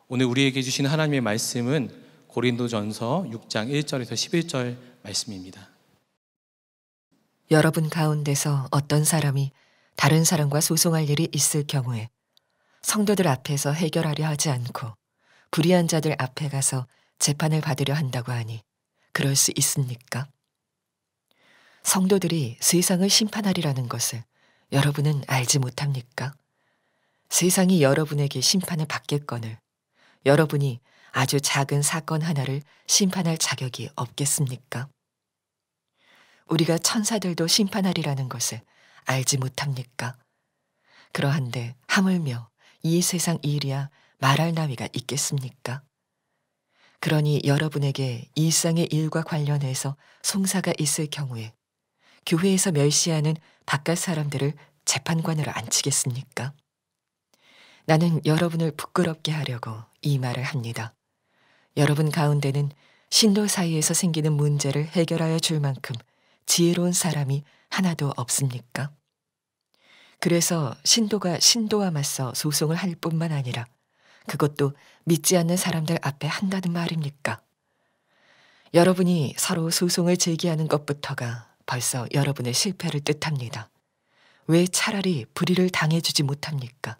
오늘 우리에게 주신 하나님의 말씀은 고린도전서 6장 1절에서 11절 말씀입니다. 여러분 가운데서 어떤 사람이 다른 사람과 소송할 일이 있을 경우에 성도들 앞에서 해결하려 하지 않고 불의한 자들 앞에 가서 재판을 받으려 한다고 하니 그럴 수 있습니까? 성도들이 세상을 심판하리라는 것을 여러분은 알지 못합니까? 세상이 여러분에게 심판을 받겠거늘 여러분이 아주 작은 사건 하나를 심판할 자격이 없겠습니까? 우리가 천사들도 심판하리라는 것을 알지 못합니까? 그러한데 하물며 이 세상 일이야 말할 나위가 있겠습니까? 그러니 여러분에게 일상의 일과 관련해서 송사가 있을 경우에 교회에서 멸시하는 바깥 사람들을 재판관으로 앉히겠습니까? 나는 여러분을 부끄럽게 하려고 이 말을 합니다. 여러분 가운데는 신도 사이에서 생기는 문제를 해결하여 줄 만큼 지혜로운 사람이 하나도 없습니까? 그래서 신도가 신도와 맞서 소송을 할 뿐만 아니라 그것도 믿지 않는 사람들 앞에 한다는 말입니까? 여러분이 서로 소송을 제기하는 것부터가 벌써 여러분의 실패를 뜻합니다. 왜 차라리 불의를 당해주지 못합니까?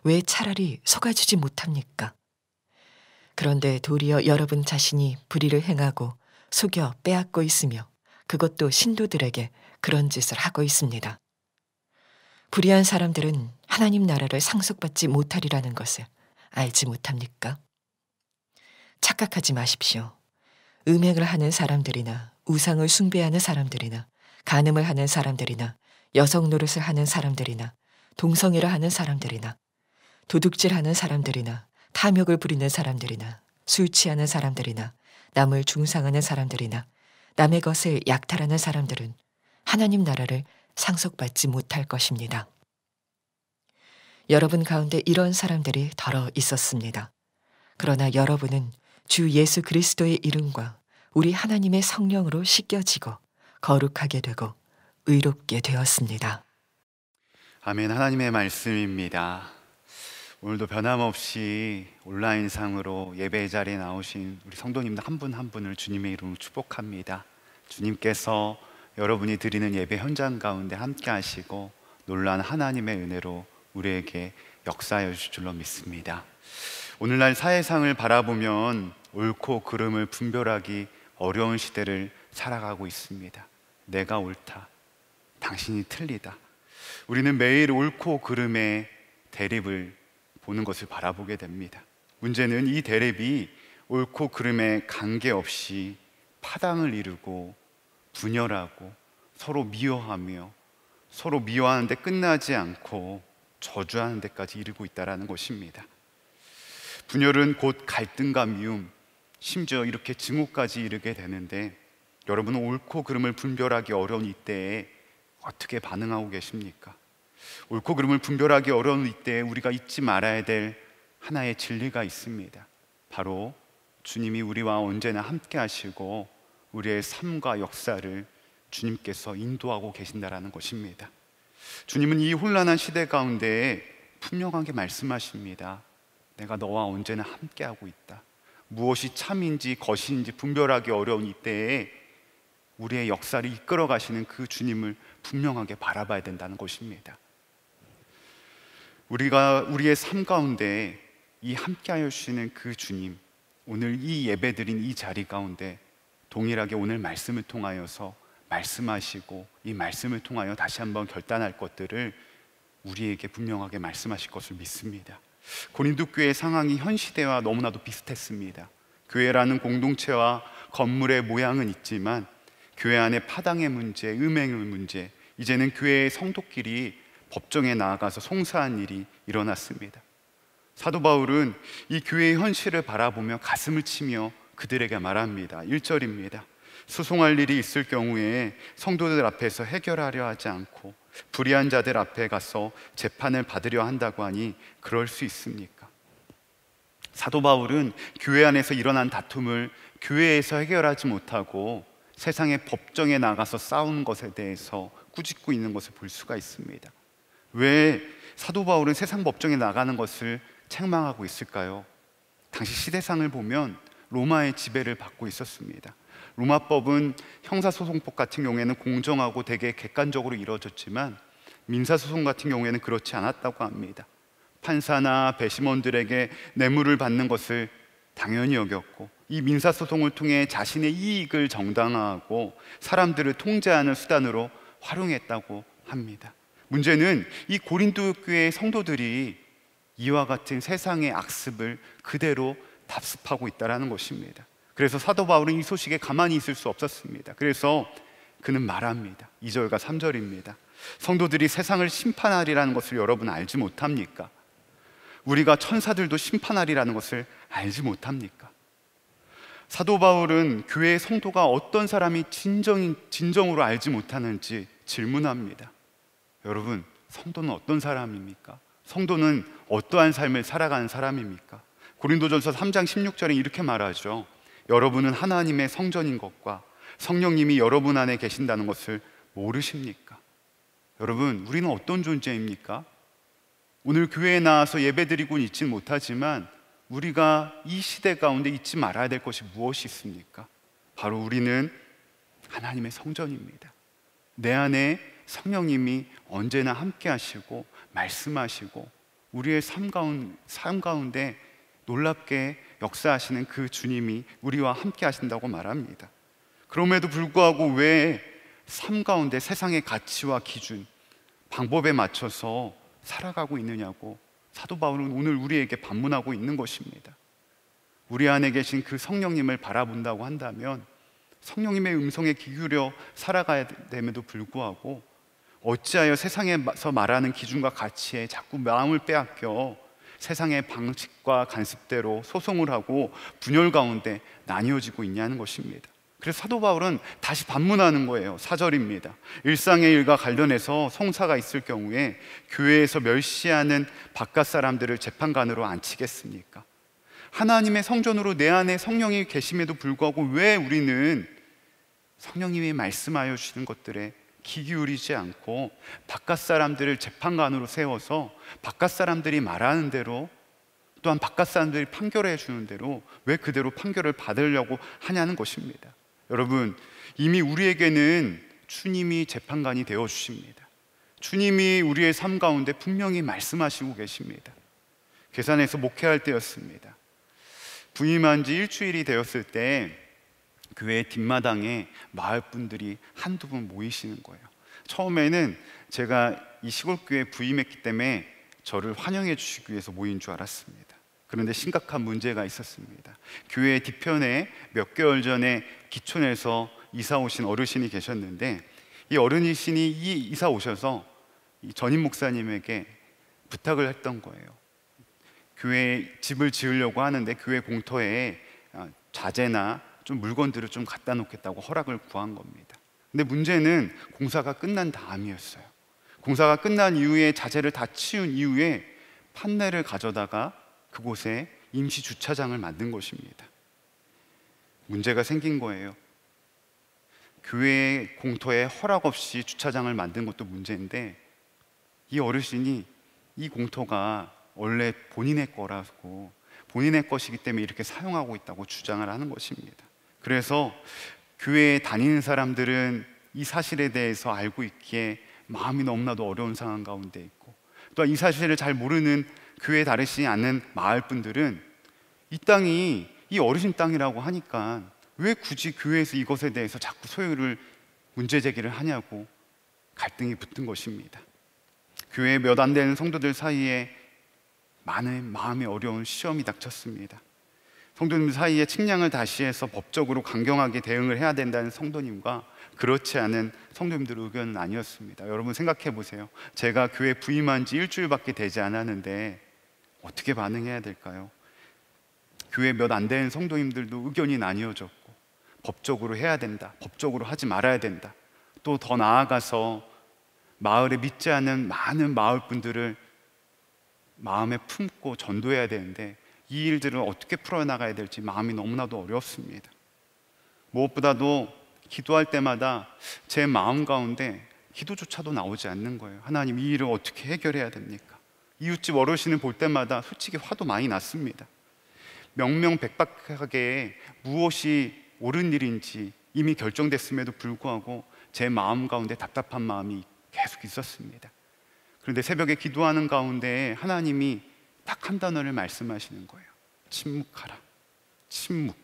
왜 차라리 속아주지 못합니까? 그런데 도리어 여러분 자신이 불의를 행하고 속여 빼앗고 있으며 그것도 신도들에게 그런 짓을 하고 있습니다. 불의한 사람들은 하나님 나라를 상속받지 못하리라는 것을 알지 못합니까? 착각하지 마십시오. 음행을 하는 사람들이나 우상을 숭배하는 사람들이나 간음을 하는 사람들이나 여성 노릇을 하는 사람들이나 동성애를 하는 사람들이나 도둑질하는 사람들이나 탐욕을 부리는 사람들이나 술 취하는 사람들이나 남을 중상하는 사람들이나 남의 것을 약탈하는 사람들은 하나님 나라를 상속받지 못할 것입니다. 여러분 가운데 이런 사람들이 더러 있었습니다. 그러나 여러분은 주 예수 그리스도의 이름과 우리 하나님의 성령으로 씻겨지고 거룩하게 되고 의롭게 되었습니다. 아멘. 하나님의 말씀입니다. 오늘도 변함없이 온라인상으로 예배 자리에 나오신 우리 성도님들 한 분 한 분을 주님의 이름으로 축복합니다. 주님께서 여러분이 드리는 예배 현장 가운데 함께 하시고 놀라운 하나님의 은혜로 우리에게 역사해 주실 줄로 믿습니다. 오늘날 사회상을 바라보면 옳고 그름을 분별하기 어려운 시대를 살아가고 있습니다. 내가 옳다, 당신이 틀리다. 우리는 매일 옳고 그름의 대립을 보는 것을 바라보게 됩니다. 문제는 이 대립이 옳고 그름에 관계없이 파당을 이루고 분열하고 서로 미워하며 서로 미워하는데 끝나지 않고 저주하는 데까지 이르고 있다는 것입니다. 분열은 곧 갈등과 미움, 심지어 이렇게 증오까지 이르게 되는데 여러분은 옳고 그름을 분별하기 어려운 이때에 어떻게 반응하고 계십니까? 옳고 그름을 분별하기 어려운 이때에 우리가 잊지 말아야 될 하나의 진리가 있습니다. 바로 주님이 우리와 언제나 함께 하시고 우리의 삶과 역사를 주님께서 인도하고 계신다라는 것입니다. 주님은 이 혼란한 시대 가운데 분명하게 말씀하십니다. 내가 너와 언제나 함께하고 있다. 무엇이 참인지 거짓인지 분별하기 어려운 이때에 우리의 역사를 이끌어 가시는 그 주님을 분명하게 바라봐야 된다는 것입니다. 우리가 우리의 삶 가운데 이 함께하여 주시는 그 주님, 오늘 이 예배드린 이 자리 가운데 동일하게 오늘 말씀을 통하여서 말씀하시고 이 말씀을 통하여 다시 한번 결단할 것들을 우리에게 분명하게 말씀하실 것을 믿습니다. 고린도 교회의 상황이 현 시대와 너무나도 비슷했습니다. 교회라는 공동체와 건물의 모양은 있지만 교회 안에 파당의 문제, 음행의 문제, 이제는 교회의 성도끼리 법정에 나아가서 송사한 일이 일어났습니다. 사도 바울은 이 교회의 현실을 바라보며 가슴을 치며 그들에게 말합니다. 1절입니다. 소송할 일이 있을 경우에 성도들 앞에서 해결하려 하지 않고 불의한 자들 앞에 가서 재판을 받으려 한다고 하니 그럴 수 있습니까? 사도 바울은 교회 안에서 일어난 다툼을 교회에서 해결하지 못하고 세상의 법정에 나가서 싸우는 것에 대해서 꾸짖고 있는 것을 볼 수가 있습니다. 왜 사도 바울은 세상 법정에 나가는 것을 책망하고 있을까요? 당시 시대상을 보면 로마의 지배를 받고 있었습니다. 로마법은 형사소송법 같은 경우에는 공정하고 되게 객관적으로 이루어졌지만 민사소송 같은 경우에는 그렇지 않았다고 합니다. 판사나 배심원들에게 뇌물을 받는 것을 당연히 여겼고, 이 민사소송을 통해 자신의 이익을 정당화하고 사람들을 통제하는 수단으로 활용했다고 합니다. 문제는 이 고린도 교회의 성도들이 이와 같은 세상의 악습을 그대로 답습하고 있다는 것입니다. 그래서 사도 바울은 이 소식에 가만히 있을 수 없었습니다. 그래서 그는 말합니다. 2절과 3절입니다. 성도들이 세상을 심판하리라는 것을 여러분 알지 못합니까? 우리가 천사들도 심판하리라는 것을 알지 못합니까? 사도 바울은 교회의 성도가 어떤 사람이 진정으로 알지 못하는지 질문합니다. 여러분, 성도는 어떤 사람입니까? 성도는 어떠한 삶을 살아가는 사람입니까? 고린도전서 3장 16절에 이렇게 말하죠. 여러분은 하나님의 성전인 것과 성령님이 여러분 안에 계신다는 것을 모르십니까? 여러분, 우리는 어떤 존재입니까? 오늘 교회에 나와서 예배드리고는 있지는 못하지만 우리가 이 시대 가운데 잊지 말아야 될 것이 무엇이 있습니까? 바로 우리는 하나님의 성전입니다. 내 안에 성령님이 언제나 함께 하시고 말씀하시고 우리의 삶 가운데 놀랍게 역사하시는 그 주님이 우리와 함께 하신다고 말합니다. 그럼에도 불구하고 왜 삶 가운데 세상의 가치와 기준, 방법에 맞춰서 살아가고 있느냐고 사도 바울은 오늘 우리에게 반문하고 있는 것입니다. 우리 안에 계신 그 성령님을 바라본다고 한다면 성령님의 음성에 귀 기울여 살아가야 됨에도 불구하고 어찌하여 세상에서 말하는 기준과 가치에 자꾸 마음을 빼앗겨 세상의 방식과 간습대로 소송을 하고 분열 가운데 나뉘어지고 있냐는 것입니다. 그래서 사도 바울은 다시 반문하는 거예요. 4절입니다. 일상의 일과 관련해서 송사가 있을 경우에 교회에서 멸시하는 바깥 사람들을 재판관으로 앉히겠습니까? 하나님의 성전으로 내 안에 성령이 계심에도 불구하고 왜 우리는 성령님이 말씀하여 주시는 것들에 귀 기울이지 않고 바깥 사람들을 재판관으로 세워서 바깥 사람들이 말하는 대로, 또한 바깥 사람들이 판결해 주는 대로 왜 그대로 판결을 받으려고 하냐는 것입니다. 여러분, 이미 우리에게는 주님이 재판관이 되어 주십니다. 주님이 우리의 삶 가운데 분명히 말씀하시고 계십니다. 괴산에서 목회할 때였습니다. 부임한 지 일주일이 되었을 때 교회 뒷마당에 마을 분들이 한두 분 모이시는 거예요. 처음에는 제가 이 시골교회에 부임했기 때문에 저를 환영해 주시기 위해서 모인 줄 알았습니다. 그런데 심각한 문제가 있었습니다. 교회 뒤편에 몇 개월 전에 기촌에서 이사 오신 어르신이 계셨는데, 이 어르신이 이사 오셔서 이 전임 목사님에게 부탁을 했던 거예요. 교회 집을 지으려고 하는데 교회 공터에 자재나 좀 물건들을 좀 갖다 놓겠다고 허락을 구한 겁니다. 근데 문제는 공사가 끝난 다음이었어요. 공사가 끝난 이후에 자재를 다 치운 이후에 판넬을 가져다가 그곳에 임시 주차장을 만든 것입니다. 문제가 생긴 거예요. 교회 공터에 허락 없이 주차장을 만든 것도 문제인데, 이 어르신이 이 공터가 원래 본인의 거라고, 본인의 것이기 때문에 이렇게 사용하고 있다고 주장을 하는 것입니다. 그래서 교회에 다니는 사람들은 이 사실에 대해서 알고 있기에 마음이 너무나도 어려운 상황 가운데 있고, 또 이 사실을 잘 모르는 교회에 다니지 않는 마을 분들은 이 땅이 이 어르신 땅이라고 하니까 왜 굳이 교회에서 이것에 대해서 자꾸 소유를 문제 제기를 하냐고 갈등이 붙은 것입니다. 교회 몇 안 되는 성도들 사이에 많은 마음이 어려운 시험이 닥쳤습니다. 성도님 사이에 측량을 다시 해서 법적으로 강경하게 대응을 해야 된다는 성도님과 그렇지 않은 성도님들의 의견은 아니었습니다. 여러분 생각해 보세요. 제가 교회 부임한 지 일주일밖에 되지 않았는데 어떻게 반응해야 될까요? 교회 몇 안 되는 성도님들도 의견이 나뉘어졌고, 법적으로 해야 된다, 법적으로 하지 말아야 된다, 또 더 나아가서 마을에 믿지 않는 많은 마을 분들을 마음에 품고 전도해야 되는데 이 일들을 어떻게 풀어나가야 될지 마음이 너무나도 어렵습니다. 무엇보다도 기도할 때마다 제 마음 가운데 기도조차도 나오지 않는 거예요. 하나님, 이 일을 어떻게 해결해야 됩니까? 이웃집 어르신을 볼 때마다 솔직히 화도 많이 났습니다. 명명백백하게 무엇이 옳은 일인지 이미 결정됐음에도 불구하고 제 마음 가운데 답답한 마음이 계속 있었습니다. 그런데 새벽에 기도하는 가운데 하나님이 딱 한 단어를 말씀하시는 거예요. 침묵하라. 침묵.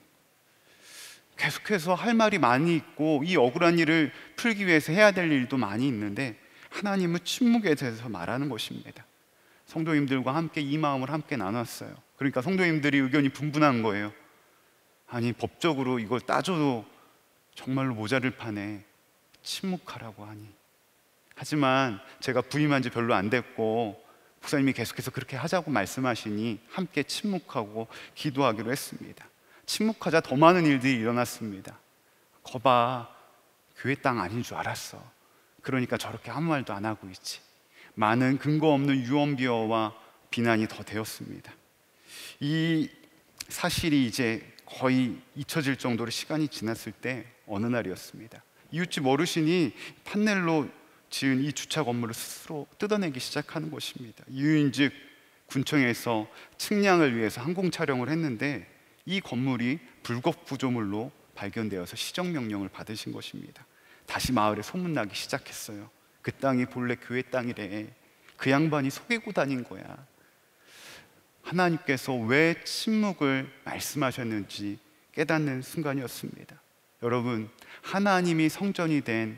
계속해서 할 말이 많이 있고 이 억울한 일을 풀기 위해서 해야 될 일도 많이 있는데 하나님은 침묵에 대해서 말하는 것입니다. 성도님들과 함께 이 마음을 함께 나눴어요. 그러니까 성도님들이 의견이 분분한 거예요. 아니, 법적으로 이걸 따져도 정말로 모자를 판에 침묵하라고 하니. 하지만 제가 부임한 지 별로 안 됐고 목사님이 계속해서 그렇게 하자고 말씀하시니 함께 침묵하고 기도하기로 했습니다. 침묵하자 더 많은 일들이 일어났습니다. 거봐, 교회 땅 아닌 줄 알았어. 그러니까 저렇게 아무 말도 안 하고 있지. 많은 근거 없는 유언비어와 비난이 더 되었습니다. 이 사실이 이제 거의 잊혀질 정도로 시간이 지났을 때 어느 날이었습니다. 이웃집 어르신이 판넬로 지은 이 주차 건물을 스스로 뜯어내기 시작하는 것입니다. 이유인즉 군청에서 측량을 위해서 항공 촬영을 했는데 이 건물이 불법 구조물로 발견되어서 시정명령을 받으신 것입니다. 다시 마을에 소문나기 시작했어요. 그 땅이 본래 교회 땅이래. 그 양반이 속이고 다닌 거야. 하나님께서 왜 침묵을 말씀하셨는지 깨닫는 순간이었습니다. 여러분, 하나님이 성전이 된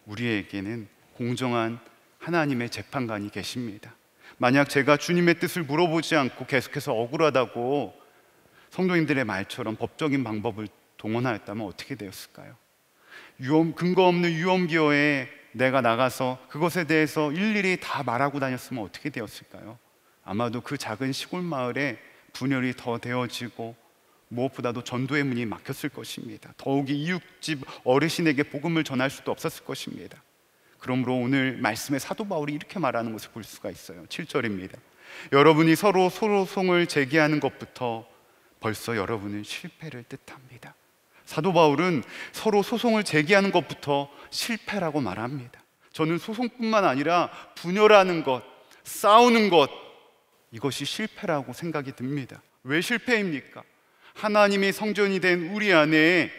우리에게는 공정한 하나님의 재판관이 계십니다. 만약 제가 주님의 뜻을 물어보지 않고 계속해서 억울하다고 성도님들의 말처럼 법적인 방법을 동원하였다면 어떻게 되었을까요? 근거 없는 유언비어에 내가 나가서 그것에 대해서 일일이 다 말하고 다녔으면 어떻게 되었을까요? 아마도 그 작은 시골 마을에 분열이 더 되어지고 무엇보다도 전도의 문이 막혔을 것입니다. 더욱이 이웃집 어르신에게 복음을 전할 수도 없었을 것입니다. 그러므로 오늘 말씀에 사도 바울이 이렇게 말하는 것을 볼 수가 있어요. 7절입니다. 여러분이 서로 소송을 제기하는 것부터 벌써 여러분은 실패를 뜻합니다. 사도 바울은 서로 소송을 제기하는 것부터 실패라고 말합니다. 저는 소송뿐만 아니라 분열하는 것, 싸우는 것, 이것이 실패라고 생각이 듭니다. 왜 실패입니까? 하나님의 성전이 된 우리 안에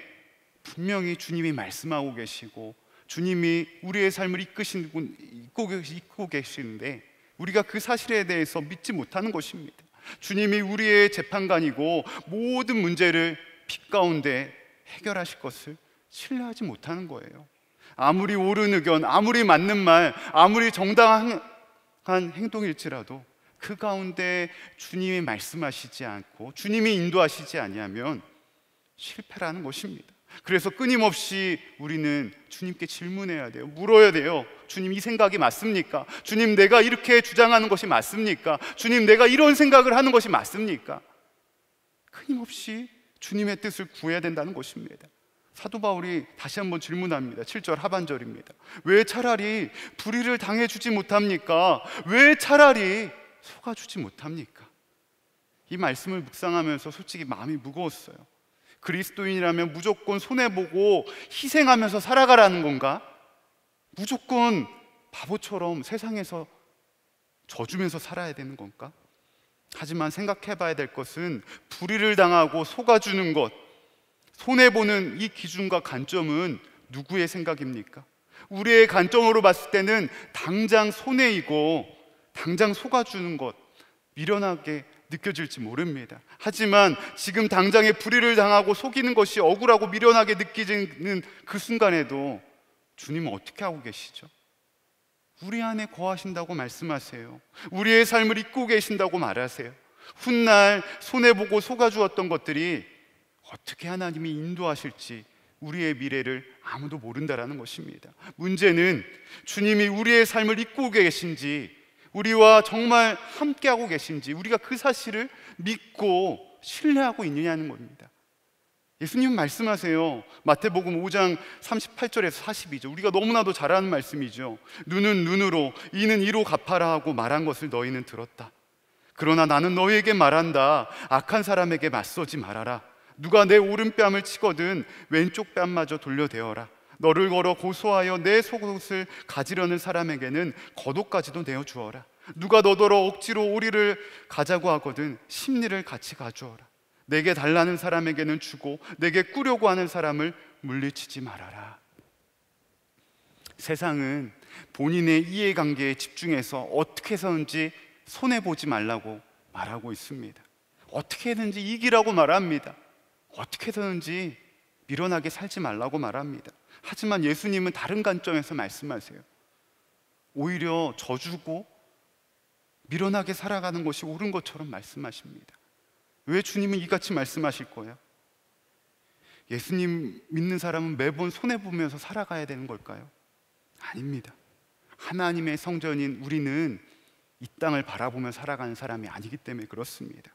분명히 주님이 말씀하고 계시고 주님이 우리의 삶을 이끌고 계시는데 우리가 그 사실에 대해서 믿지 못하는 것입니다. 주님이 우리의 재판관이고 모든 문제를 빛 가운데 해결하실 것을 신뢰하지 못하는 거예요. 아무리 옳은 의견, 아무리 맞는 말, 아무리 정당한 행동일지라도 그 가운데 주님이 말씀하시지 않고 주님이 인도하시지 아니하면 실패라는 것입니다. 그래서 끊임없이 우리는 주님께 질문해야 돼요. 물어야 돼요. 주님, 이 생각이 맞습니까? 주님, 내가 이렇게 주장하는 것이 맞습니까? 주님, 내가 이런 생각을 하는 것이 맞습니까? 끊임없이 주님의 뜻을 구해야 된다는 것입니다. 사도 바울이 다시 한번 질문합니다. 7절 하반절입니다. 왜 차라리 불의를 당해주지 못합니까? 왜 차라리 속아주지 못합니까? 이 말씀을 묵상하면서 솔직히 마음이 무거웠어요. 그리스도인이라면 무조건 손해보고 희생하면서 살아가라는 건가? 무조건 바보처럼 세상에서 져주면서 살아야 되는 건가? 하지만 생각해봐야 될 것은 불의를 당하고 속아주는 것, 손해보는 이 기준과 관점은 누구의 생각입니까? 우리의 관점으로 봤을 때는 당장 손해이고 당장 속아주는 것, 미련하게 느껴질지 모릅니다. 하지만 지금 당장에 불의를 당하고 속이는 것이 억울하고 미련하게 느끼는 그 순간에도 주님은 어떻게 하고 계시죠? 우리 안에 거하신다고 말씀하세요. 우리의 삶을 이끌고 계신다고 말하세요. 훗날 손해보고 속아주었던 것들이 어떻게 하나님이 인도하실지 우리의 미래를 아무도 모른다라는 것입니다. 문제는 주님이 우리의 삶을 이끌고 계신지, 우리와 정말 함께하고 계신지, 우리가 그 사실을 믿고 신뢰하고 있느냐는 겁니다. 예수님 말씀하세요. 마태복음 5장 38절에서 42절, 우리가 너무나도 잘 아는 말씀이죠. 눈은 눈으로, 이는 이로 갚아라 하고 말한 것을 너희는 들었다. 그러나 나는 너희에게 말한다. 악한 사람에게 맞서지 말아라. 누가 내 오른뺨을 치거든 왼쪽 뺨마저 돌려대어라. 너를 걸어 고소하여 내 속옷을 가지려는 사람에게는 겉옷까지도 내어주어라. 누가 너더러 억지로 오리를 가자고 하거든 심리를 같이 가주어라. 내게 달라는 사람에게는 주고 내게 꾸려고 하는 사람을 물리치지 말아라. 세상은 본인의 이해관계에 집중해서 어떻게 해서든지 손해보지 말라고 말하고 있습니다. 어떻게 해서든지 이기라고 말합니다. 어떻게 해서든지 미련하게 살지 말라고 말합니다. 하지만 예수님은 다른 관점에서 말씀하세요. 오히려 져주고 미련하게 살아가는 것이 옳은 것처럼 말씀하십니다. 왜 주님은 이같이 말씀하실 거예요? 예수님 믿는 사람은 매번 손해보면서 살아가야 되는 걸까요? 아닙니다. 하나님의 성전인 우리는 이 땅을 바라보며 살아가는 사람이 아니기 때문에 그렇습니다.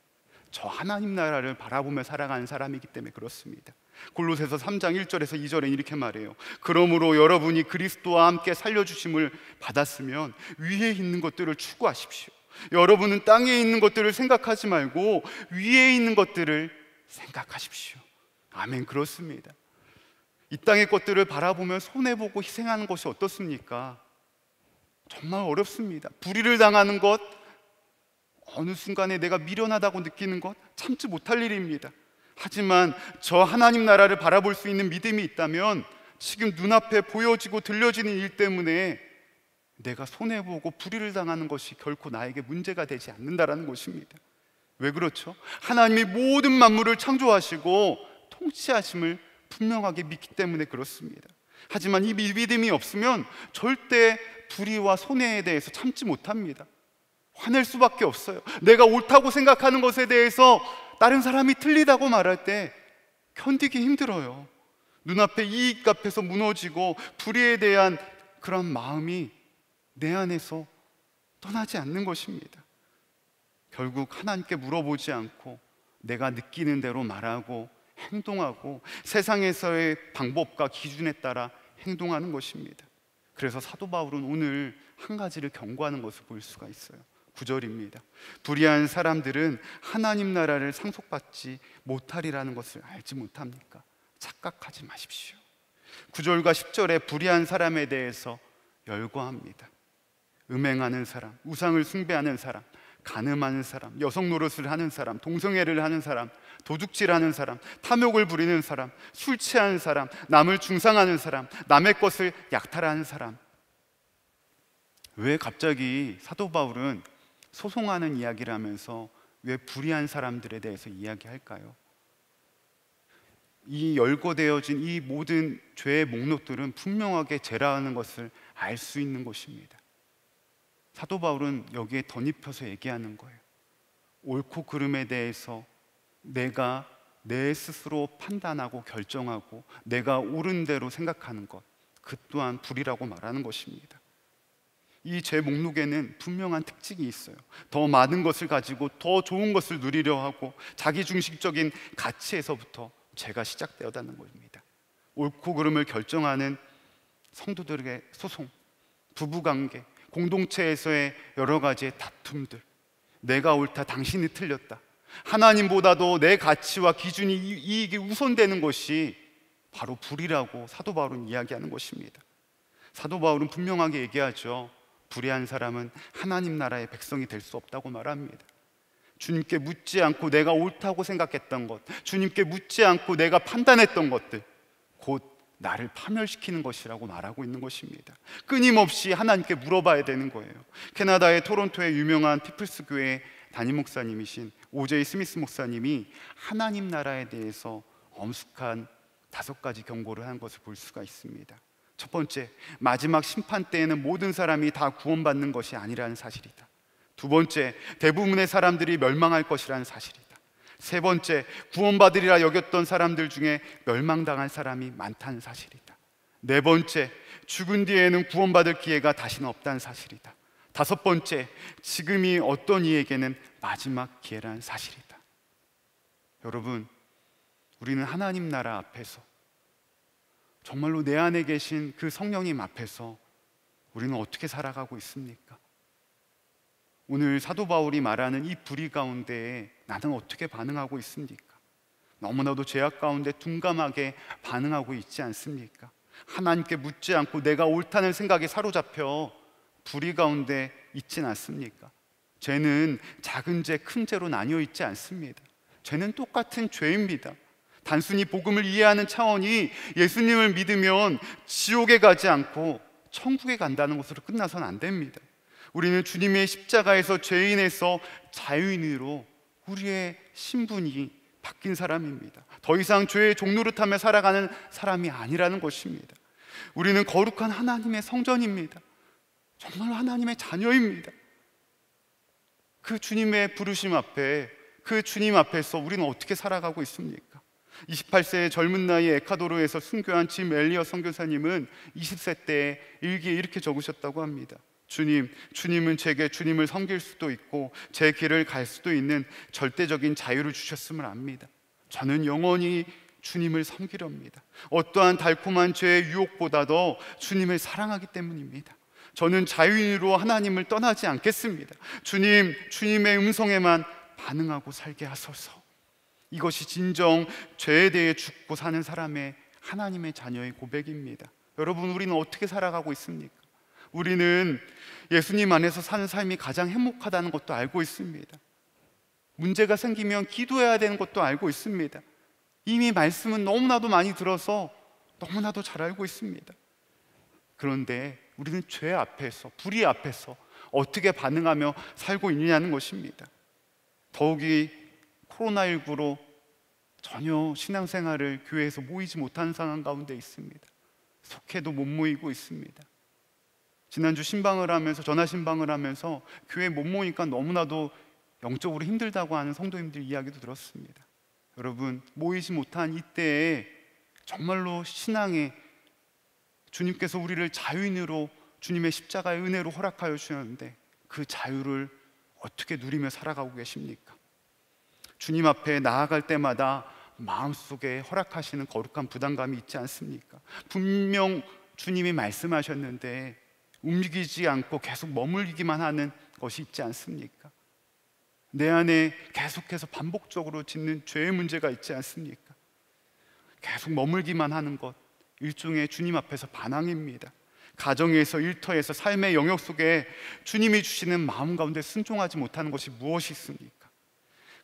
저 하나님 나라를 바라보며 살아가는 사람이기 때문에 그렇습니다. 골로새서 3장 1절에서 2절에 이렇게 말해요. 그러므로 여러분이 그리스도와 함께 살려주심을 받았으면 위에 있는 것들을 추구하십시오. 여러분은 땅에 있는 것들을 생각하지 말고 위에 있는 것들을 생각하십시오. 아멘. 그렇습니다. 이 땅의 것들을 바라보며 손해보고 희생하는 것이 어떻습니까? 정말 어렵습니다. 불의를 당하는 것, 어느 순간에 내가 미련하다고 느끼는 것 참지 못할 일입니다. 하지만 저 하나님 나라를 바라볼 수 있는 믿음이 있다면 지금 눈앞에 보여지고 들려지는 일 때문에 내가 손해보고 불의를 당하는 것이 결코 나에게 문제가 되지 않는다라는 것입니다. 왜 그렇죠? 하나님이 모든 만물을 창조하시고 통치하심을 분명하게 믿기 때문에 그렇습니다. 하지만 이 믿음이 없으면 절대 불의와 손해에 대해서 참지 못합니다. 화낼 수밖에 없어요. 내가 옳다고 생각하는 것에 대해서 다른 사람이 틀리다고 말할 때 견디기 힘들어요. 눈앞에 이익 앞에서 무너지고 불의에 대한 그런 마음이 내 안에서 떠나지 않는 것입니다. 결국 하나님께 물어보지 않고 내가 느끼는 대로 말하고 행동하고 세상에서의 방법과 기준에 따라 행동하는 것입니다. 그래서 사도 바울은 오늘 한 가지를 경고하는 것을 볼 수가 있어요. 9절입니다. 불의한 사람들은 하나님 나라를 상속받지 못하리라는 것을 알지 못합니까? 착각하지 마십시오. 9절과 10절에 불의한 사람에 대해서 열거합니다. 음행하는 사람, 우상을 숭배하는 사람, 간음하는 사람, 여성 노릇을 하는 사람, 동성애를 하는 사람, 도둑질하는 사람, 탐욕을 부리는 사람, 술 취하는 사람, 남을 중상하는 사람, 남의 것을 약탈하는 사람. 왜 갑자기 사도 바울은 소송하는 이야기를 하면서 왜 불의한 사람들에 대해서 이야기할까요? 이 열거되어진 이 모든 죄의 목록들은 분명하게 죄라는 것을 알 수 있는 것입니다. 사도 바울은 여기에 덧입혀서 얘기하는 거예요. 옳고 그름에 대해서 내가 내 스스로 판단하고 결정하고 내가 옳은 대로 생각하는 것, 그 또한 불이라고 말하는 것입니다. 이 죄 목록에는 분명한 특징이 있어요. 더 많은 것을 가지고 더 좋은 것을 누리려 하고 자기중심적인 가치에서부터 죄가 시작되었다는 것입니다. 옳고 그름을 결정하는 성도들에게 소송, 부부관계, 공동체에서의 여러 가지의 다툼들, 내가 옳다, 당신이 틀렸다, 하나님보다도 내 가치와 기준이 이익이 우선되는 것이 바로 불이라고 사도 바울은 이야기하는 것입니다. 사도 바울은 분명하게 얘기하죠. 불의한 사람은 하나님 나라의 백성이 될 수 없다고 말합니다. 주님께 묻지 않고 내가 옳다고 생각했던 것, 주님께 묻지 않고 내가 판단했던 것들, 곧 나를 파멸시키는 것이라고 말하고 있는 것입니다. 끊임없이 하나님께 물어봐야 되는 거예요. 캐나다의 토론토의 유명한 피플스 교회 담임 목사님이신 오제이 스미스 목사님이 하나님 나라에 대해서 엄숙한 5가지 경고를 한 것을 볼 수가 있습니다. 첫 번째, 마지막 심판 때에는 모든 사람이 다 구원받는 것이 아니라는 사실이다. 두 번째, 대부분의 사람들이 멸망할 것이라는 사실이다. 세 번째, 구원받으리라 여겼던 사람들 중에 멸망당한 사람이 많다는 사실이다. 네 번째, 죽은 뒤에는 구원받을 기회가 다시는 없다는 사실이다. 다섯 번째, 지금이 어떤 이에게는 마지막 기회라는 사실이다. 여러분, 우리는 하나님 나라 앞에서 정말로 내 안에 계신 그 성령님 앞에서 우리는 어떻게 살아가고 있습니까? 오늘 사도 바울이 말하는 이 불의 가운데에 나는 어떻게 반응하고 있습니까? 너무나도 죄악 가운데 둔감하게 반응하고 있지 않습니까? 하나님께 묻지 않고 내가 옳다는 생각에 사로잡혀 불의 가운데 있진 않습니까? 죄는 작은 죄, 큰 죄로 나뉘어 있지 않습니다. 죄는 똑같은 죄입니다. 단순히 복음을 이해하는 차원이 예수님을 믿으면 지옥에 가지 않고 천국에 간다는 것으로 끝나서는 안 됩니다. 우리는 주님의 십자가에서 죄인에서 자유인으로 우리의 신분이 바뀐 사람입니다. 더 이상 죄의 종노릇하며 살아가는 사람이 아니라는 것입니다. 우리는 거룩한 하나님의 성전입니다. 정말 하나님의 자녀입니다. 그 주님의 부르심 앞에, 그 주님 앞에서 우리는 어떻게 살아가고 있습니까? 28세의 젊은 나이에 에콰도르에서 순교한 짐 엘리엇 선교사님은 20세 때 일기에 이렇게 적으셨다고 합니다. 주님은 제게 주님을 섬길 수도 있고 제 길을 갈 수도 있는 절대적인 자유를 주셨음을 압니다. 저는 영원히 주님을 섬기렵니다. 어떠한 달콤한 죄의 유혹보다도 주님을 사랑하기 때문입니다. 저는 자유인으로 하나님을 떠나지 않겠습니다. 주님의 음성에만 반응하고 살게 하소서. 이것이 진정 죄에 대해 죽고 사는 사람의 하나님의 자녀의 고백입니다. 여러분, 우리는 어떻게 살아가고 있습니까? 우리는 예수님 안에서 사는 삶이 가장 행복하다는 것도 알고 있습니다. 문제가 생기면 기도해야 되는 것도 알고 있습니다. 이미 말씀은 너무나도 많이 들어서 너무나도 잘 알고 있습니다. 그런데 우리는 죄 앞에서, 불의 앞에서 어떻게 반응하며 살고 있느냐는 것입니다. 더욱이 코로나19로 전혀 신앙생활을 교회에서 모이지 못하는 상황 가운데 있습니다. 속해도 못 모이고 있습니다. 지난주 신방을 하면서, 전화 신방을 하면서 교회 못 모이니까 너무나도 영적으로 힘들다고 하는 성도님들 이야기도 들었습니다. 여러분, 모이지 못한 이때에 정말로 신앙에 주님께서 우리를 자유인으로 주님의 십자가의 은혜로 허락하여 주셨는데 그 자유를 어떻게 누리며 살아가고 계십니까? 주님 앞에 나아갈 때마다 마음속에 허락하시는 거룩한 부담감이 있지 않습니까? 분명 주님이 말씀하셨는데 움직이지 않고 계속 머물기만 하는 것이 있지 않습니까? 내 안에 계속해서 반복적으로 짓는 죄의 문제가 있지 않습니까? 계속 머물기만 하는 것, 일종의 주님 앞에서 반항입니다. 가정에서, 일터에서, 삶의 영역 속에 주님이 주시는 마음 가운데 순종하지 못하는 것이 무엇이 있습니까?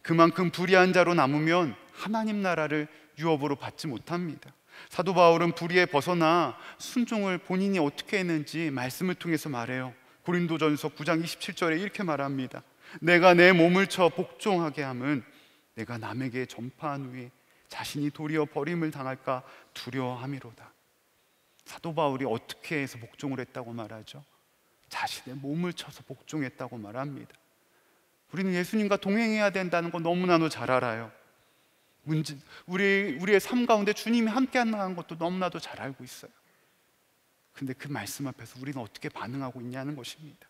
그만큼 불의한 자로 남으면 하나님 나라를 유업으로 받지 못합니다. 사도 바울은 불의에 벗어나 순종을 본인이 어떻게 했는지 말씀을 통해서 말해요. 고린도전서 9장 27절에 이렇게 말합니다. 내가 내 몸을 쳐 복종하게 함은 내가 남에게 전파한 후에 자신이 도리어 버림을 당할까 두려워함이로다. 사도 바울이 어떻게 해서 복종을 했다고 말하죠? 자신의 몸을 쳐서 복종했다고 말합니다. 우리는 예수님과 동행해야 된다는 거 너무나도 잘 알아요. 우리의 삶 가운데 주님이 함께 한다는 것도 너무나도 잘 알고 있어요. 근데 그 말씀 앞에서 우리는 어떻게 반응하고 있냐는 것입니다.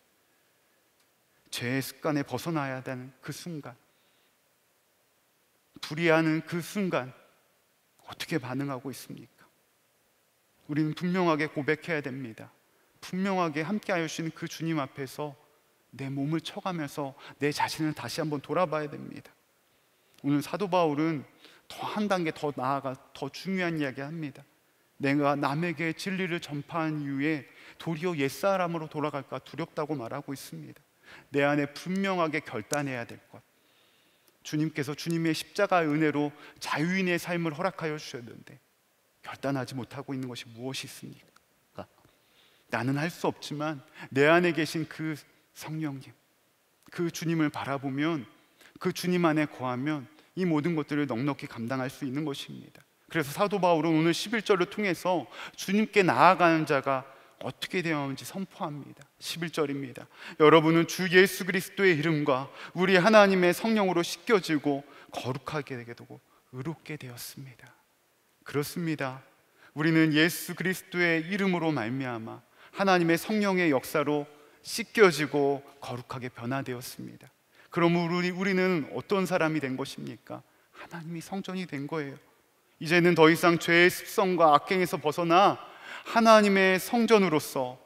죄의 습관에 벗어나야 되는 그 순간, 불의하는 그 순간 어떻게 반응하고 있습니까? 우리는 분명하게 고백해야 됩니다. 분명하게 함께하여 주시는 그 주님 앞에서 내 몸을 쳐가면서 내 자신을 다시 한번 돌아봐야 됩니다. 오늘 사도 바울은 더 한 단계 더 나아가 더 중요한 이야기를 합니다. 내가 남에게 진리를 전파한 이후에 도리어 옛사람으로 돌아갈까 두렵다고 말하고 있습니다. 내 안에 분명하게 결단해야 될 것, 주님께서 주님의 십자가의 은혜로 자유인의 삶을 허락하여 주셨는데 결단하지 못하고 있는 것이 무엇이 있습니까? 나는 할 수 없지만 내 안에 계신 그 성령님, 그 주님을 바라보면, 그 주님 안에 거하면 이 모든 것들을 넉넉히 감당할 수 있는 것입니다. 그래서 사도 바울은 오늘 11절을 통해서 주님께 나아가는 자가 어떻게 되어야 하는지 선포합니다. 11절입니다. 여러분은 주 예수 그리스도의 이름과 우리 하나님의 성령으로 씻겨지고 거룩하게 되고 의롭게 되었습니다. 그렇습니다. 우리는 예수 그리스도의 이름으로 말미암아 하나님의 성령의 역사로 씻겨지고 거룩하게 변화되었습니다. 그럼 우리는 어떤 사람이 된 것입니까? 하나님이 성전이 된 거예요. 이제는 더 이상 죄의 습성과 악행에서 벗어나 하나님의 성전으로서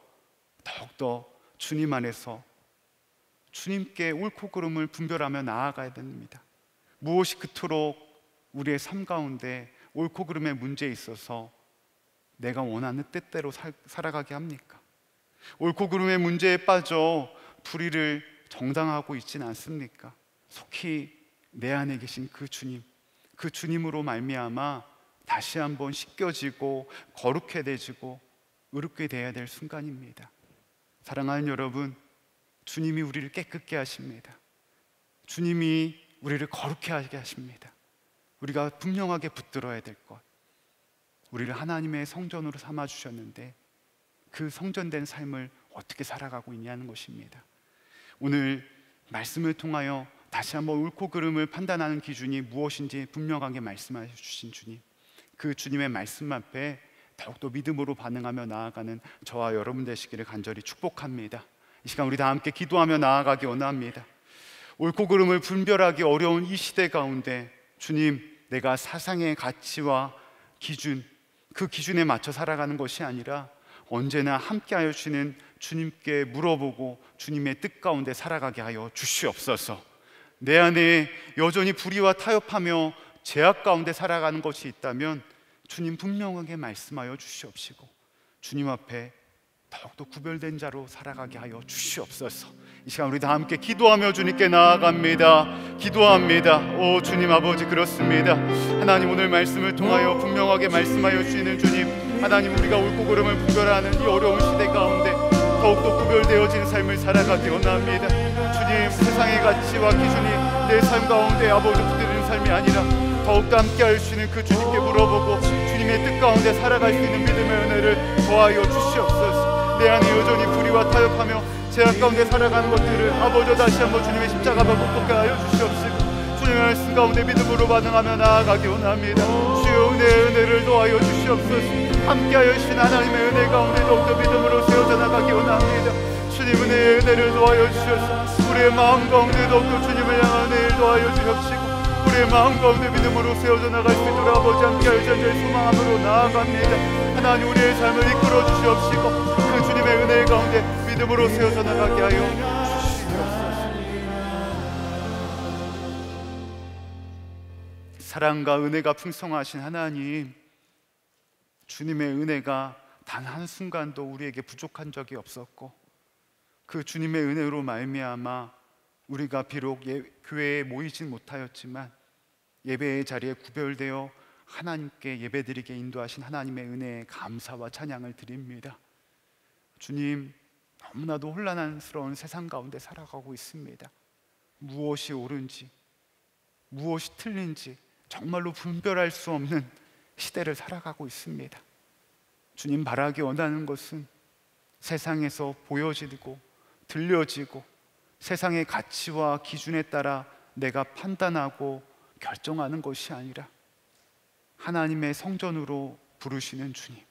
더욱더 주님 안에서 주님께 옳고 그름을 분별하며 나아가야 됩니다. 무엇이 그토록 우리의 삶 가운데 옳고 그름의 문제에 있어서 내가 원하는 뜻대로 살아가게 합니까? 옳고 그름의 문제에 빠져 불의를 정당하고 있지는 않습니까? 속히 내 안에 계신 그 주님, 그 주님으로 말미암아 다시 한번 씻겨지고 거룩해지고 의롭게 되어야 될 순간입니다. 사랑하는 여러분, 주님이 우리를 깨끗게 하십니다. 주님이 우리를 거룩해 하게 하십니다. 우리가 분명하게 붙들어야 될 것, 우리를 하나님의 성전으로 삼아 주셨는데 그 성전된 삶을 어떻게 살아가고 있냐는 것입니다. 오늘 말씀을 통하여 다시 한번 옳고 그름을 판단하는 기준이 무엇인지 분명하게 말씀해 주신 주님, 그 주님의 말씀 앞에 더욱더 믿음으로 반응하며 나아가는 저와 여러분 되시기를 간절히 축복합니다. 이 시간 우리 다 함께 기도하며 나아가기 원합니다. 옳고 그름을 분별하기 어려운 이 시대 가운데 주님, 내가 사상의 가치와 기준, 그 기준에 맞춰 살아가는 것이 아니라 언제나 함께하여 주시는 주님께 물어보고 주님의 뜻 가운데 살아가게 하여 주시옵소서. 내 안에 여전히 불의와 타협하며 죄악 가운데 살아가는 것이 있다면 주님 분명하게 말씀하여 주시옵시고 주님 앞에 더욱더 구별된 자로 살아가게 하여 주시옵소서. 이 시간 우리 다 함께 기도하며 주님께 나아갑니다. 기도합니다. 오 주님 아버지, 그렇습니다. 하나님, 오늘 말씀을 통하여 분명하게 말씀하여 주시는 주님, 하나님, 우리가 옳고 그름을 분별하는 이 어려운 시대 가운데 더욱더 구별되어진 삶을 살아가기 원합니다. 주님, 세상의 가치와 기준이 내 삶 가운데 아버지 붙드는 삶이 아니라 더욱더 함께 할 수 있는 그 주님께 물어보고 주님의 뜻 가운데 살아갈 수 있는 믿음의 은혜를 더하여 주시옵소서. 내 안에 여전히 불의와 타협하며 죄악 가운데 살아가는 것들을 아버지 다시 한번 주님의 십자가로 극복하게 하여 주시옵시고 주님의 말씀 가운데 믿음으로 반응하며 나아가기 원합니다. 주여 은혜를 더하여 주시옵소서. 함께하여 주신 하나님의 은혜 가운데 더욱더 믿음으로 세워져 나가기 원합니다. 주님 은혜를 더하여 주셔서 우리의 마음 가운데 더욱더 주님을 향한 은혜를 더하여 주옵시고 우리의 마음 가운데 믿음으로 세워져 나갈 수 있도록 아버지 함께하여 주셔서 소망함으로 나아갑니다. 하나님, 우리의 삶을 이끌어 주시옵시고 그 주님의 은혜 가운데 믿음으로 세워져 나가게 하여 주시옵소서. 사랑과 은혜가 풍성하신 하나님, 주님의 은혜가 단 한순간도 우리에게 부족한 적이 없었고 그 주님의 은혜로 말미암아 우리가 비록 교회에 모이진 못하였지만 예배의 자리에 구별되어 하나님께 예배드리게 인도하신 하나님의 은혜에 감사와 찬양을 드립니다. 주님, 너무나도 혼란스러운 세상 가운데 살아가고 있습니다. 무엇이 옳은지 무엇이 틀린지 정말로 분별할 수 없는 시대를 살아가고 있습니다. 주님, 바라기 원하는 것은 세상에서 보여지고 들려지고 세상의 가치와 기준에 따라 내가 판단하고 결정하는 것이 아니라 하나님의 성전으로 부르시는 주님,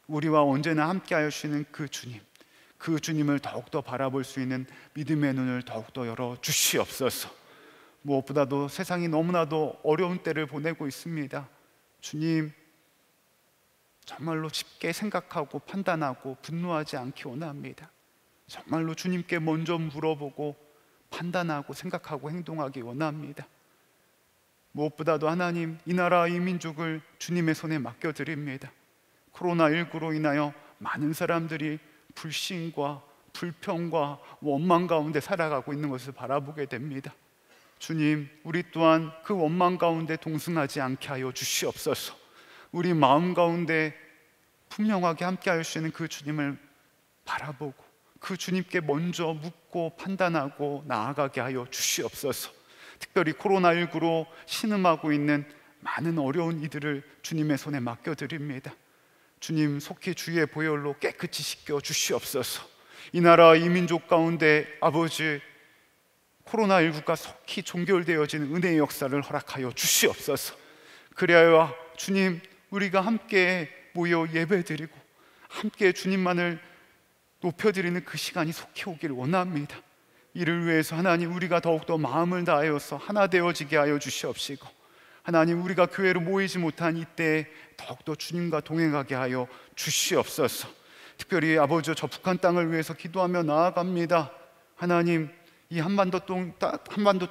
우리와 언제나 함께하여 주시는 그 주님, 그 주님을 더욱더 바라볼 수 있는 믿음의 눈을 더욱더 열어 주시옵소서. 무엇보다도 세상이 너무나도 어려운 때를 보내고 있습니다. 주님, 정말로 쉽게 생각하고 판단하고 분노하지 않기 원합니다. 정말로 주님께 먼저 물어보고 판단하고 생각하고 행동하기 원합니다. 무엇보다도 하나님, 이 나라 이 민족을 주님의 손에 맡겨드립니다. 코로나19로 인하여 많은 사람들이 불신과 불평과 원망 가운데 살아가고 있는 것을 바라보게 됩니다. 주님, 우리 또한 그 원망 가운데 동승하지 않게 하여 주시옵소서. 우리 마음 가운데 분명하게 함께 하여 주시는 그 주님을 바라보고 그 주님께 먼저 묻고 판단하고 나아가게 하여 주시옵소서. 특별히 코로나19로 신음하고 있는 많은 어려운 이들을 주님의 손에 맡겨드립니다. 주님, 속히 주의 보혈로 깨끗이 씻겨 주시옵소서. 이 나라 이 민족 가운데 아버지, 코로나19가 속히 종결되어지는 은혜의 역사를 허락하여 주시옵소서. 그리하여 주님, 우리가 함께 모여 예배드리고 함께 주님만을 높여드리는 그 시간이 속히 오기를 원합니다. 이를 위해서 하나님, 우리가 더욱더 마음을 다하여서 하나 되어지게 하여 주시옵시고 하나님, 우리가 교회로 모이지 못한 이때에 더욱더 주님과 동행하게 하여 주시옵소서. 특별히 아버지, 저 북한 땅을 위해서 기도하며 나아갑니다. 하나님, 이 한반도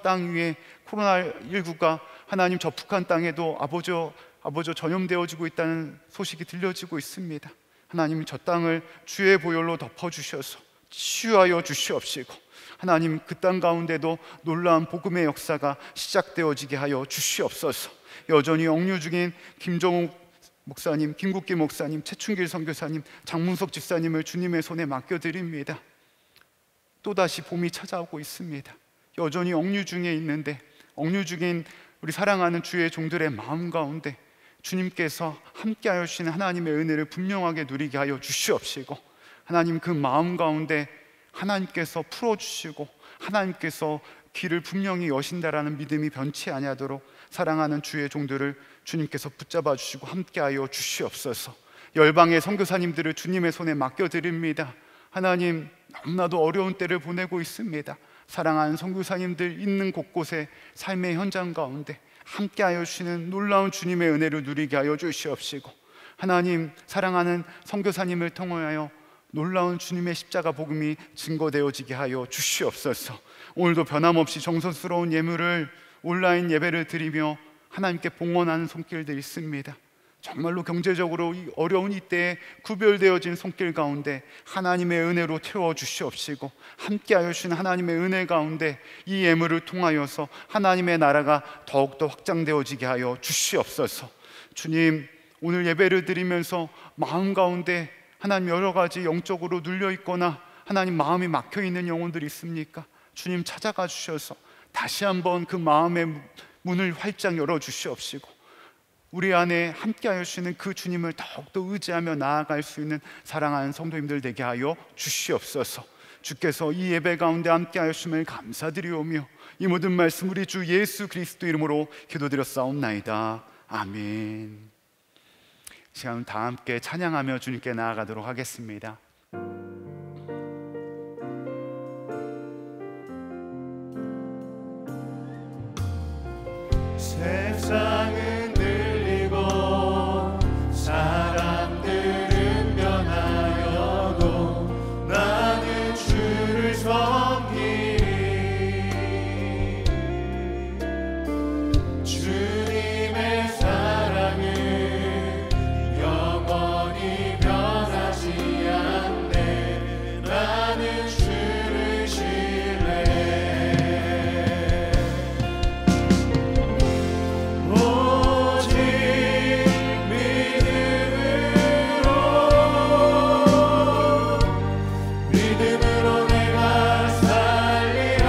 땅 위에 코로나19가 하나님, 저 북한 땅에도 아버지 전염되어지고 있다는 소식이 들려지고 있습니다. 하나님, 저 땅을 주의 보혈로 덮어주셔서 치유하여 주시옵시고, 하나님 그 땅 가운데도 놀라운 복음의 역사가 시작되어지게 하여 주시옵소서. 여전히 억류 중인 김정욱 목사님, 김국기 목사님, 최춘길 선교사님, 장문석 집사님을 주님의 손에 맡겨드립니다. 또다시 봄이 찾아오고 있습니다. 여전히 억류 중에 있는데, 억류 중인 우리 사랑하는 주의 종들의 마음 가운데 주님께서 함께하여 주시는 하나님의 은혜를 분명하게 누리게 하여 주시옵시고, 하나님 그 마음 가운데 하나님께서 풀어주시고 하나님께서 길을 분명히 여신다라는 믿음이 변치 아니하도록 사랑하는 주의 종들을 주님께서 붙잡아 주시고 함께하여 주시옵소서. 열방의 선교사님들을 주님의 손에 맡겨드립니다. 하나님, 너무나도 어려운 때를 보내고 있습니다. 사랑하는 선교사님들 있는 곳곳에 삶의 현장 가운데 함께하여 주시는 놀라운 주님의 은혜를 누리게 하여 주시옵시고, 하나님 사랑하는 선교사님을 통하여 놀라운 주님의 십자가 복음이 증거되어지게 하여 주시옵소서. 오늘도 변함없이 정성스러운 예물을 온라인 예배를 드리며 하나님께 봉헌하는 손길들이 있습니다. 정말로 경제적으로 이 어려운 이때에 구별되어진 손길 가운데 하나님의 은혜로 채워주시옵시고, 함께하여 주신 하나님의 은혜 가운데 이 예물을 통하여서 하나님의 나라가 더욱더 확장되어지게 하여 주시옵소서. 주님, 오늘 예배를 드리면서 마음 가운데 하나님 여러 가지 영적으로 눌려있거나 하나님 마음이 막혀있는 영혼들이 있습니까? 주님 찾아가 주셔서 다시 한번 그 마음의 문을 활짝 열어주시옵시고, 우리 안에 함께하여 주시는 그 주님을 더욱더 의지하며 나아갈 수 있는 사랑하는 성도님들 되게 하여 주시옵소서. 주께서 이 예배 가운데 함께하여 주심을 감사드리오며 이 모든 말씀 우리 주 예수 그리스도 이름으로 기도드렸사옵나이다. 아멘. 시간 다 함께 찬양하며 주님께 나아가도록 하겠습니다. 세상은 들리고 사람들은 변하여도 나는 주를 섬기리. 주님의 사랑은 영원히 변하지 않네. 나는 주를 신뢰해. 오직 믿음으로 내가 살리라.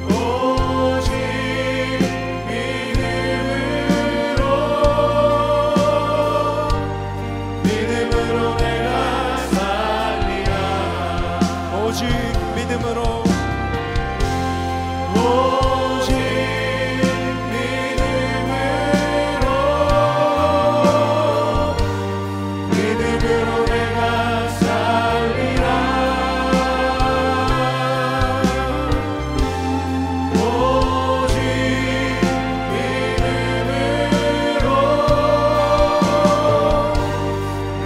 오직 믿음으로 내가 살리라. 오직 믿음으로 오직 믿음으로 내가 살리라. 오직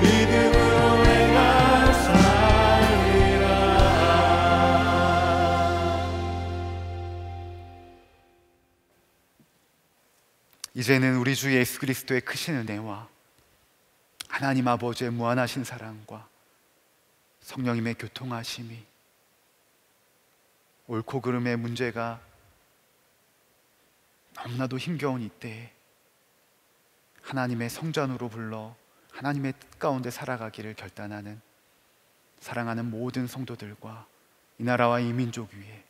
믿음으로 내가 살리라. 이제는 우리 주 예수 그리스도의 크신 은혜와 하나님 아버지의 무한하신 사랑과 성령님의 교통하심이, 옳고 그름의 문제가 너무나도 힘겨운 이때에 하나님의 성전으로 불러 하나님의 뜻 가운데 살아가기를 결단하는 사랑하는 모든 성도들과 이 나라와 이 민족 위에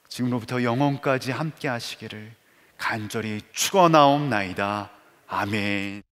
지금로부터 영원까지 함께 하시기를 간절히 축원하옵나이다. 아멘.